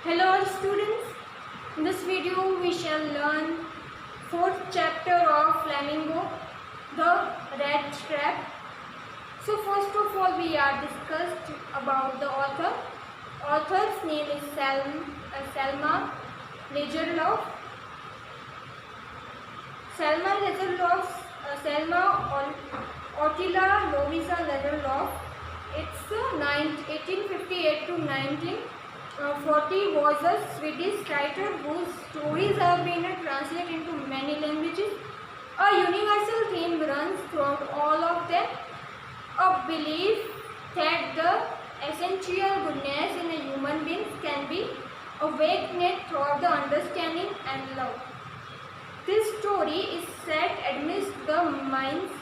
Hello all students, in this video we shall learn 4th chapter of Flamingo, the Rat Trap. So first of all we are discussed about the author. Author's name is Selma Lagerlöf. Selma Attila Lovisa Lagerlöf. It's 1858 to 1940 was a Swedish writer whose stories have been translated into many languages. A universal theme runs throughout all of them, a belief that the essential goodness in a human being can be awakened through the understanding and love. This story is set amidst the mines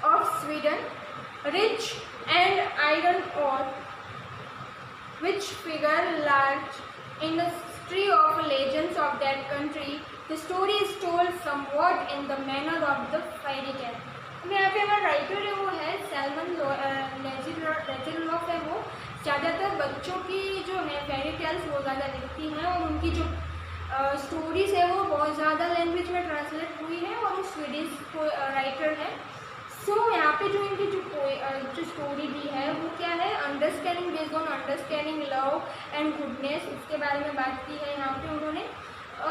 of Sweden, rich and iron ore, which figure large in the history of legends of that country. The story is told somewhat in the manner of the fairy tale. अब यहाँ पे हमारा writer है वो है salmon लेजरलॉफ है। वो ज़्यादातर बच्चों की जो है फेरी टेल्स वो ज़्यादा लिखती हैं और उनकी जो स्टोरीज है वो बहुत ज़्यादा लैंग्वेज में ट्रांसलेट हुई है और वो स्वीडिश राइटर है। सो यहाँ पे जो इनकी जो स्टोरी दी है वो क्या है, understanding based on understanding love and goodness, उसके बारे में बात की है यहाँ पे उन्होंने।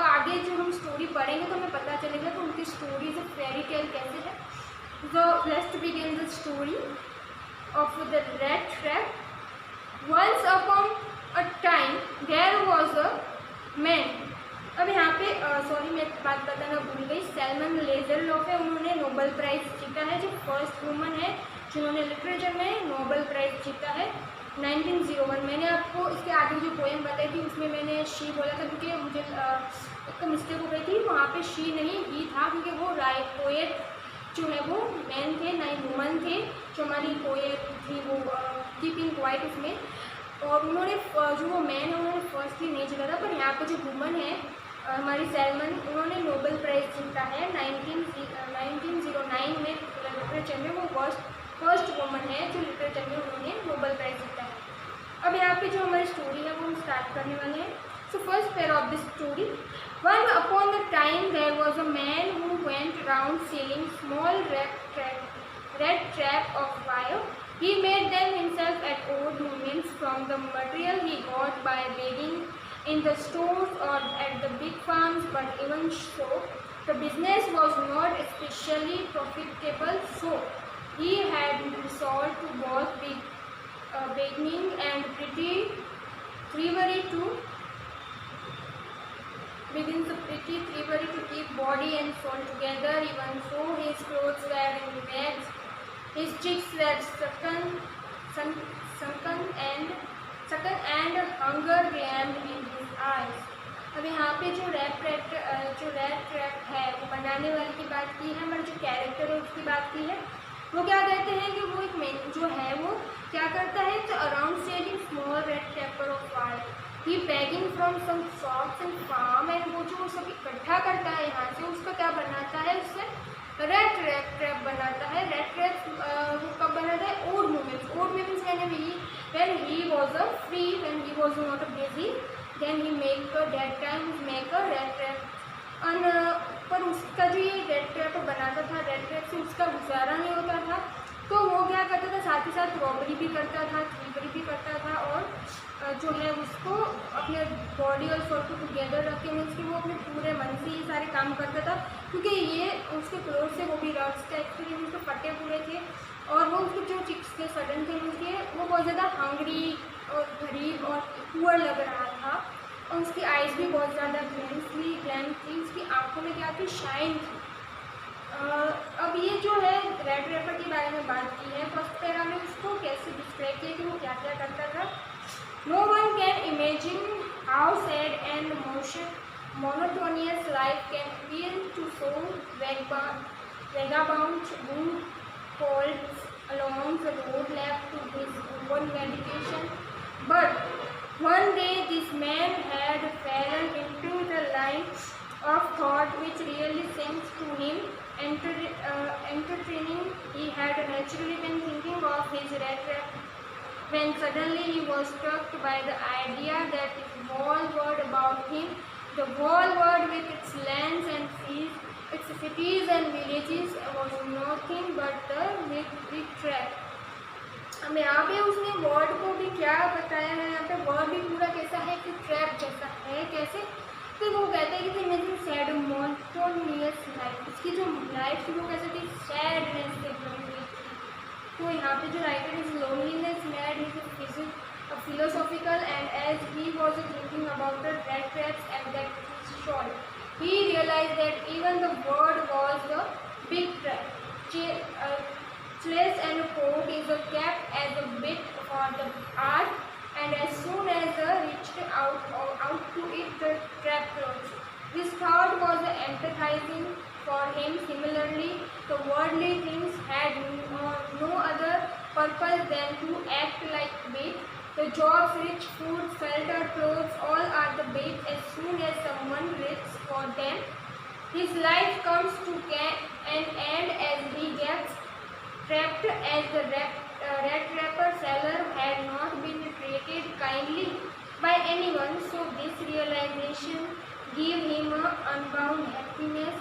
आगे जो हम स्टोरी पढ़ेंगे तो हमें पता चलेगा कि उनकी स्टोरी जो फेरी टेल कैसे है। So let's begin the story of the rat trap. Once upon a time there was a man. अब यहाँ पे सॉरी मैं एक बात बताना भूल गई, सैल्मन लेजरलॉफ है, उन्होंने नोबेल प्राइज़ जीता है, जो फर्स्ट वुमन है जिन्होंने लिटरेचर में नोबेल प्राइज़ जीता है 1901। मैंने आपको इसके आगे जो पोएम बताई थी उसमें मैंने शी बोला था क्योंकि मुझे एक मिस्टेक हो गई थी, वहाँ पे शी नहीं ही था क्योंकि वो पोएट जो है वो मैन थे ना ही वुमन थे। जो हमारी पोएट थी वो कीपिंग क्वाइट उसमें, और उन्होंने जो वो मैन है उन्होंने फर्स्ट ही नहीं जीता था, पर यहाँ पे जो वुमन है हमारी सैल्मन, उन्होंने नोबेल प्राइज़ जीता है 1909 में लिटरेचर में। वो फर्स्ट वुमन है जो लिटरेचर में उन्होंने नोबेल प्राइज़ जीता है। अब यहाँ पे जो हमारी स्टोरी है वो हम स्टार्ट करने वाले हैं। So first para of this story. One upon a time there was a man who went round selling small rat trap of wire. He made them himself at odd moments from the material he got by begging in the stores or at the big farms, but even so, the business was not especially profitable, so he had resolved to both beginning and pretty thievery to keep body and soul together. Even so, his clothes were in rags, his cheeks were sunken and hunger gleamed in his eyes. अब यहाँ पे जो rat trap है वो बनाने वाले की बात की है, हमारा जो कैरेक्टर है उसकी बात की है। वो क्या कहते हैं कि वो एक मैन जो है वो क्या करता है, तो around selling small red trapper of wire, he bagging from some shops and farm, and वो जो सब इकट्ठा करता है यहाँ से उसका क्या बनाता है, उससे रेड ट्रैप बनाता है। रेड ट्रैप वो कब बनाता है, odd moments when he was a free, when he was not a busy, then he make that time make a rat trap। पर उसका जो ये रेड ट्रैप बनाता था, रेड ट्रैप से उसका गुजारा नहीं होता था, तो वो क्या करता था, साथ ही साथ रॉबरी भी करता था, थीवरी भी करता था, और जो है उसको अपने बॉडी और सोल को टुगेदर रख के मीन्स कि वो अपने पूरे मन से ये सारे काम करता था, क्योंकि ये उसके क्लोथ से वो भी रग्स टाइप के उसके फटे हुए थे, और वो उसके जो चिक्स थे सडन थे उनके, वो बहुत ज़्यादा हंग्री और गरीब और पुअर लग रहा था, और उसकी आइज़ भी बहुत ज़्यादा ग्लैम थी, उसकी आंखों में क्या थी, शाइन थी। अब ये जो है रेड ट्रैपर के बारे में बात की है, फर्स्ट पैरा में उसको कैसे डिस्क्राइब किया कि वो क्या क्या करता था। No one can imagine how sad and monotonous life can feel to so vagabond who crawls along the road left to his own meditation. But one day this man had fallen into the line of thought which really seems to him entertaining. He had naturally been thinking of his rat trap when suddenly he was struck by the idea that the whole world about him, the whole world with its lands and seas, its cities and villages, was nothing but the big trap. अब यहाँ पे उसने word को भी क्या बताया है, यहाँ पे वर्ड भी पूरा कैसा है कि ट्रैप जैसा है। कैसे? तो वो कहते हैं कि इमेजिन सैड मोनोटोनियस लाइफ, उसकी जो लाइफ थी वो कैसे थी, सैडनेस से भरी हुई थी। तो यहाँ पे जो writer is loneliness mad is a philosophical, and as he was thinking about the rat traps and that shore, he realized that even the world was the big trap. Chase and coat is kept as a bit for the art, and as soon as reached out to it, the trap closed. This thought was empathizing for him. Similarly, the worldly things had no other purpose than to act like bait. The jobs, rich food, shelter, clothes, all are the bait. As soon as someone waits for them, his life comes to an end as he gets trapped. As the rat trapper seller had not been treated kindly by anyone, so this realization gave him unbound happiness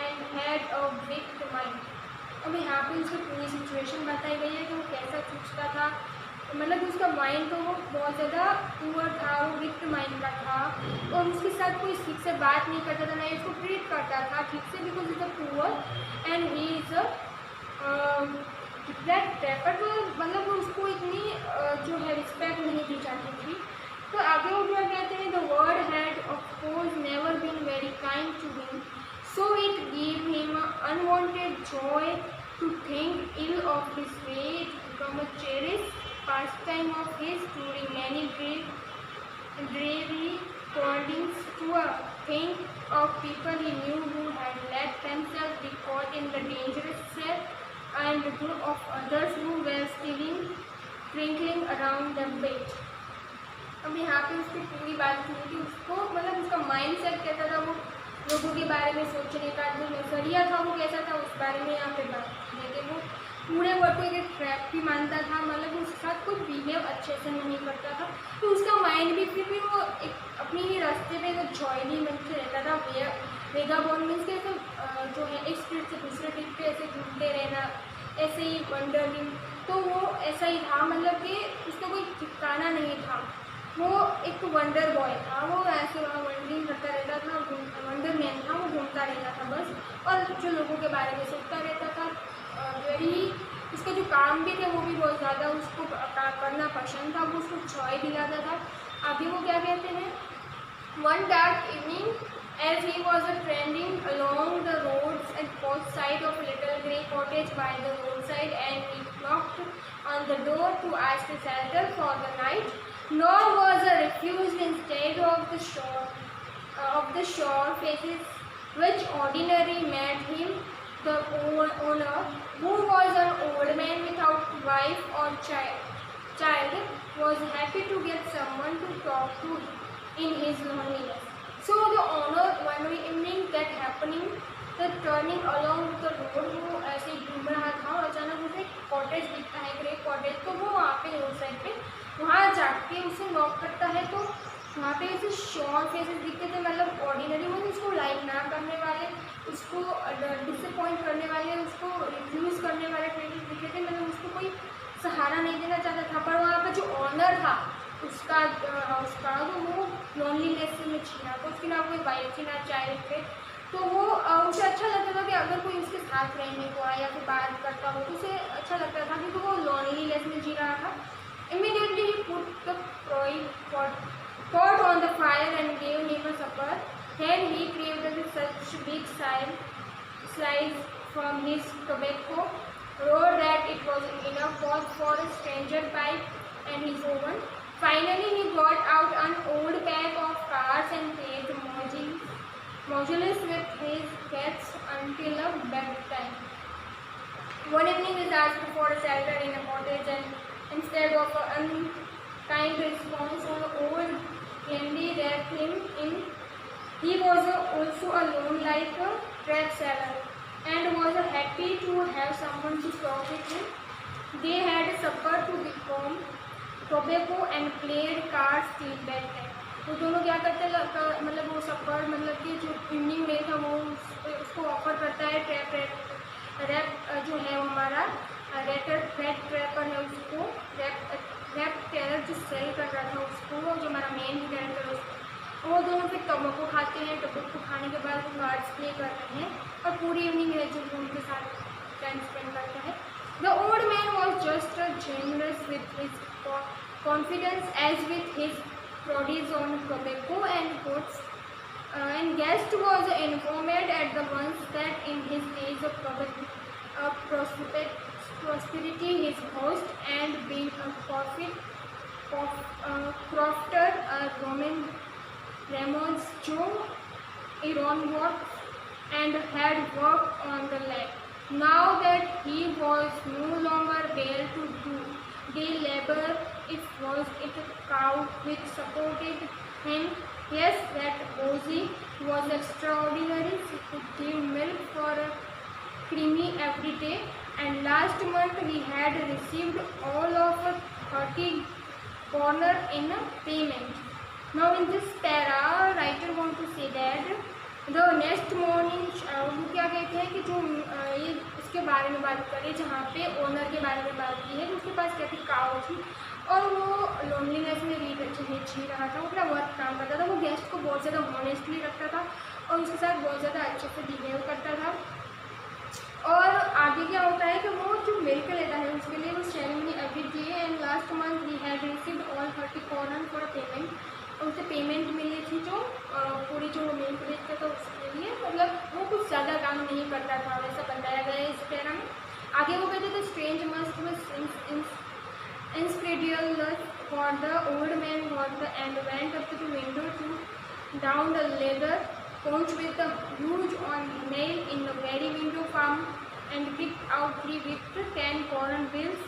and had a wicked mind. अब यहाँ पे उसकी पूरी situation बताई गई है कि वो कैसा सोचता था, मतलब उसका माइंड तो वो बहुत ज़्यादा पुअर था, वो विक्ट माइंड का था, और उसके साथ कोई ठीक से बात नहीं करता था, ना ही उसको ट्रीट करता था ठीक से, because is a poor and he is that trapper. तो मतलब वो उसको इतनी जो है रिस्पेक्ट नहीं दी जाती थी। तो आगे वो क्या कहते हैं, the word had of course never been very kind to him, so it give him unwanted joy to think ill of his fate, from a cherish pastime of his, during many dreary recordings, to think of people he knew who had let themselves be caught in the dangerous set, and of others who were still twinkling around the bait. अब यहाँ पे उसकी पूरी बात थी कि उसको मतलब उसका माइंड सेट कैसा था, वो लोगों के बारे में सोचने का जो नजरिया था वो कैसा था, उस बारे में यहाँ पे बात की है। वो पूरे वर्ड को एक ट्रैप भी मानता था, मतलब उसके साथ कुछ बिहेव अच्छे से नहीं करता था, तो उसका माइंड भी फिर भी वो एक अपनी ही रास्ते पे एक जॉयली मन से रहता था। वेगाबॉन्ड मीन्स के तो जो है एक स्ट्रीट से दूसरे स्ट्रीट पे ऐसे घूमते रहना, ऐसे ही वंडरिंग, तो वो ऐसा ही था, मतलब कि उसका कोई ठिकाना नहीं था, वो एक वंडर बॉय था, वो ऐसे वहाँ वंडरिंग करता रहता था, वंडर मैन था, वो घूमता रहता था बस, और जो लोगों के बारे में सोचता रहता था। वेरी उसके जो काम भी थे वो भी बहुत ज़्यादा उसको करना पसंद था, वो उसको जॉय दिलाता था। आगे वो क्या कहते हैं, one dark evening as he was trending along the roads and caught sight of a little grey cottage by the roadside, and he knocked on the door to ask shelter for the night, nor was refused. Instead of the shore faces which ordinarily met him, the owner, who was an old man without wife or child, was happy to get someone to talk to in his loneliness. So the owner, one evening that happening, the turning along the road, वो ऐसे घूम रहा था और अचानक उसे cottage दिखता है, ग्रे कॉटेज, तो वो वहाँ पे रोड साइड पे वहाँ जाके उसे नॉक करता है, तो वहाँ पे ऐसे शॉर्ट फेसेस दिखते थे, मतलब ऑर्डिनरी, मतलब उसको लाइक ना करने वाले, उसको डिसअपॉइंट करने वाले, उसको रिफ्यूज़ करने वाले फेसेस दिखते थे, मतलब उसको कोई सहारा नहीं देना चाहता था। पर वहाँ पर जो ऑनर था उसका हाउस का, तो वो लोनलीनेस में छीना, तो उसकी ना कोई वाइफ थी ना चाइल्ड थे, तो वो उसे अच्छा लगता था कि अगर कोई उसके साथ रहने को आया या फिर बात करता हो तो उसे अच्छा लगता था, क्योंकि वो लोनलीनेस में जी रहा था। Immediately he put the pot on the fire and gave him a supper. Then he craved such big slice from his tobacco, roared that it was enough both for a stranger pipe and his own. Finally he got out an old pack of cards and played modulus with his cats until a bedtime. One evening he asked for a shelter in a cottage, and instead of an unkind response, an old lady let him in. He was also alone like a trap seller, and was happy to have someone to talk with him. They had supper to become tobacco and played cards till bed time. वो दोनों क्या करते हैं, मतलब वो सफ़र, मतलब कि जो इवनिंग में था वो उसको ऑफर करता है रैप जो है वो हमारा रेड ट्रैपर है, उसको रैप टेलर जो सेल कर रहा था उसको, जो हमारा मेन कैरेक्टर है उसको। वो दोनों फिर टोबैको खाते हैं। टोबैको खाने के बाद वो कार्ड्स प्ले कर रहे हैं और पूरी इवनिंग है जो उनके साथ टाइम स्पेंड करता है। The old man was just generous with his confidence as with his produce on tobacco and goods, and guest was informed at the once that in his days of prosperity his host and being a crofter, Ramon's Joe Ironworth and had worked on the land. Now that he was no longer there to do day labor, it was it a cow which supported him. Yes, that Rosie was extraordinary. She could give milk for a creamy every day, and last month we had received all of 30 kroner in payment. Now in this para, writer want to say that the next morning, वो क्या कहते हैं कि जो ये इसके बारे में बात करें, जहाँ पे ओनर के बारे में बात की है, तो उसके पास क्या थी, काऊ थी, और वो लोनलीनेस में जी रहा था। वो अपना वर्क काम करता था, वो गेस्ट को बहुत ज़्यादा ऑनेस्टली रखता था और उसके साथ बहुत ज़्यादा अच्छे से बिहेव करता था। और आगे क्या होता है कि वो जो मिल्क लेता है उसके लिए वो ceremony every day, and last month we had received all 30 kroner for payment, और उसे पेमेंट मिली थी जो पूरी जो मिल्क बेचता था उसके लिए। मतलब वो कुछ ज़्यादा काम नहीं करता था, वैसा बताया गया है इस पैरा में। आगे वो कहते थे strange must was incredulous for the old man was and went up to the window to down the leather pouch with a huge on nail in the very window farm and picked out 3 with 10 corner bills.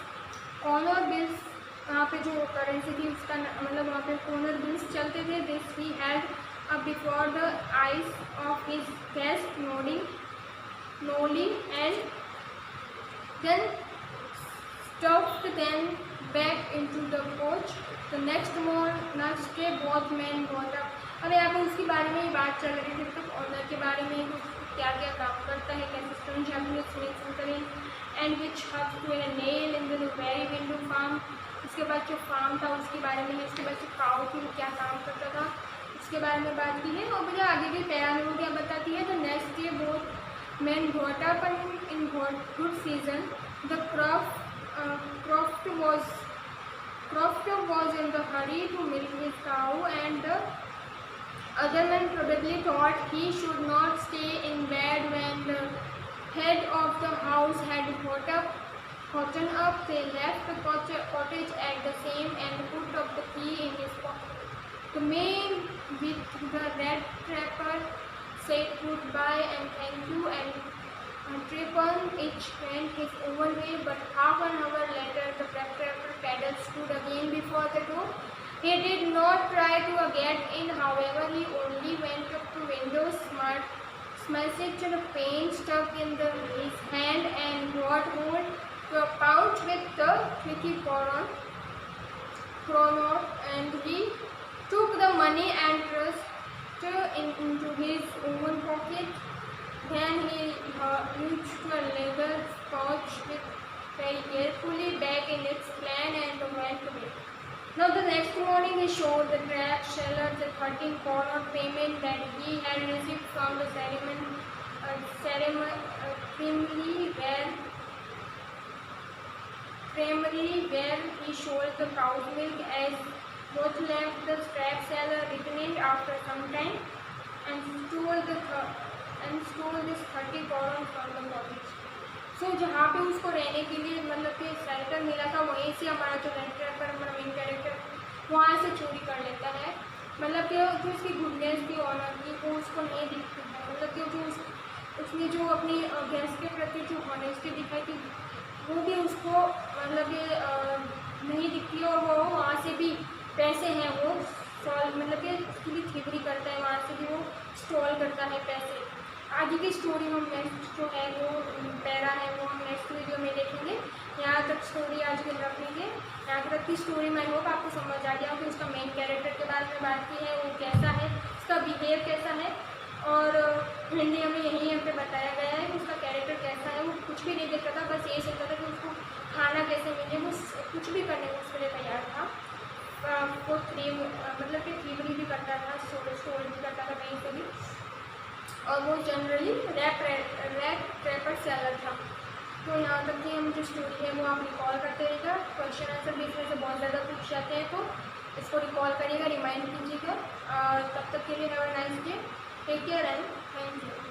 वहाँ पे जो currency थी उसका मतलब वहाँ पे corner bills चलते थे। This he had up before the eyes of his guest only and then stuffed them back into the coach. The next day both man got up. अब यहाँ पे उसके बारे में ही बात चल रही थी, तो ऑनर के बारे में क्या क्या काम करता है, कैसे स्टोन शैपलेस करें and which hub to a nail in the very window farm. उसके बाद जो फार्म था उसके बारे में है, उसके बाद जो काऊ थी वो क्या काम करता था उसके बारे में बात की है। और मुझे आगे के पैरा में वो क्या बताती है, the next day both man got up in good season. The croft was in the hurry to milk his cow, and the other man probably thought he should not stay in bed when the head of the house had gotten up. They left the cottage at the same and put up the key in his pocket. The man with the red trapper said goodbye and thank you, and Tripon each went his own way. But half an hour later, the trapper pedal stood again before the door. He did not try to get in, however, he only went up to window, smashed the pane stuck in his hand, and got hold to a pouch with the 30 kroner, and he took the money and thrust into his own pocket. Then he reached to a leather pouch with very carefully back in its plan and went away. Now the next morning he showed the trap seller the 13 kroner payment that he had received from the creamery where he sold the cow's milk, as both left the trap seller returned after some time and stole this 30 kroner from the cottage. सो जहाँ पे उसको रहने के लिए मतलब कि shelter मिला था, वहीं से हमारा जो रेड ट्रैपर हमारा मेन कैरेक्टर वहाँ से चोरी कर लेता है। मतलब कि जो उसकी गुडनेस थी ऑनर की वो उसको नहीं दिखती है। मतलब कि जो उसने जो अपनी गेस्ट के प्रति जो ऑनेस्टी दिखाई थी वो भी उसको मतलब कि नहीं दिखती, और वो वहाँ से भी पैसे हैं वो मतलब कि उसकी भी थिबरी करता है, वहाँ से भी वो स्टॉल करता है पैसे। आगे की स्टोरी हम नेक्स्ट जो है वो पैरा है वो हम नेक्स्ट वीडियो में देखेंगे। यहाँ तक स्टोरी आज की रखनी थी। यहाँ तक की स्टोरी मैं होप आपको समझ आ गया कि उसका मेन कैरेक्टर के बारे में बात की है, वो कैसा है, उसका बिहेव कैसा है, और हिंदी में यही यहाँ पे बताया गया है कि उसका कैरेक्टर कैसा है। वो कुछ भी नहीं देखता था, बस यही सोचता था कि उसको खाना कैसे मिले, वो कुछ भी करने को उसके लिए तैयार था। वो मतलब कि थ्रीवरी भी करता था, स्टोरी भी करता था कहीं से भी, और वो जनरली रैपर सेलर था। तो यहाँ तक की हम जो स्टोरी है वो आप रिकॉल करते रहिएगा। क्वेश्चन आंसर भी इसमें से बहुत ज़्यादा पूछ जाते हैं, तो इसको रिकॉल करिएगा, रिमाइंड कीजिएगा। और तब तक के लिए have a nice day, take care and thank you.